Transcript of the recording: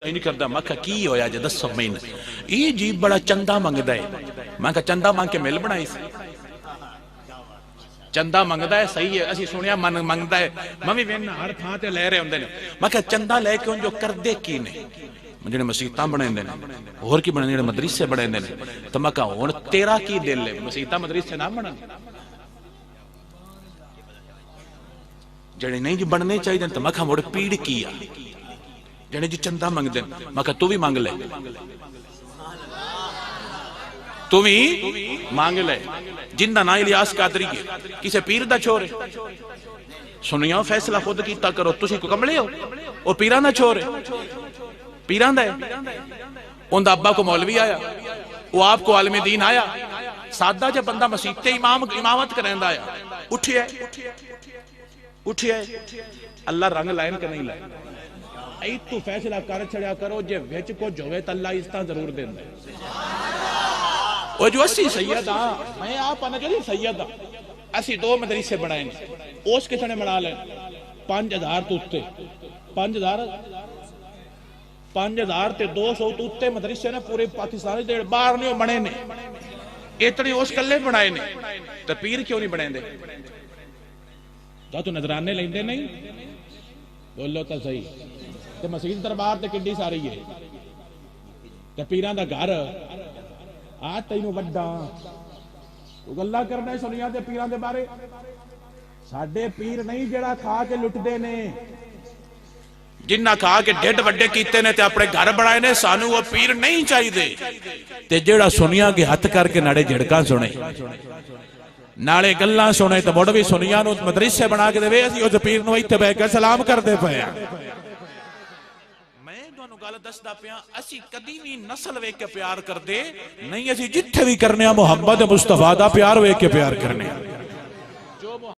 नहीं करता। मैं की होया जे दसो मैनू। ये जी बड़ा चंदा मंगदा है। मैं चंदा मंग के मिल बनाई सी। चंदा मंगदा है सही है, असी सुनिया मन मंगदा है। मैं भी वेखना हर थां ते लै रहे होंदे ने। मैं चंदा लैके उन जो करदे की ने जेडे मसीतां बनांदे ने होर की बने जेडे मदरसे बनांदे ने। तो मैं हुण तेरा की दिल है मसीतां मदरसे ना बनन जेडे नहीं जी बनने चाहिए। तो मैं मुड़ पीड़ की आ जेडे जी चंदा मंगदे। मैं तू भी मंग ले, तू भी मांग ले। जिंदा ना इलियास कादरी है किसी पीर दा छोर है। सुनिया फैसला खुद कीता करो। तुसी को कमले हो और पीरां दा छोर है। पीरां दा है। उनदा अब्बा को मौलवी आया, वो आपको आलमे दीन आया। सादा जब बंदा मसीते इमामत करैंदा आया उठिया उठिया अल्लाह रंग लाइन के नहीं लाए। ऐ तू फैसला कर छड़िया करो जे विच कुछ होवे तो अल्लाह इज्जत जरूर देंदा है। वो जो असी सैयद हाँ मैं आप अनजरी सैयद हाँ। असी 2 मदरसे बनाए उस किसी ने बना ले 5000 तो उत्ते 5000 ते 200 तो उत्ते मदरसे ने पूरे पाकिस्तान दे बाहर नहीं बने ने। इतने उस कल्ले बनाए ने तो पीर क्यों नहीं बने? तू नजराने लेंदे नहीं बोलो तो सही। ते मसीत दरबार ते किड्डी सारी है ते पीरां दा घर आ तैनू वड्डा तू गल्लां करना सुनिया ते पीरां दे बारे। साडे पीर नहीं जेड़ा खा के लुटदे ने, जिन्ना खा के ढिड वड्डे कीते ने ते अपने घर बनाए ने। सानू वो पीर नहीं चाहिए ते जेड़ा सुनिया के हथ करके नाले झड़कां सुने नाले गल्लां सुने तो मुड़ भी सुनिया नूं मदरसे बना के देवे। असीं उस पीर नूं इत्थे बैठ के सलाम करदे पए आ। मैं तुहानूं गल दसदा पिया असीं कदी भी नस्ल वेख के प्यार करदे नहीं। असीं जिथे भी करने मुहम्मद मुस्तफा दा प्यार वेख के प्यार करने।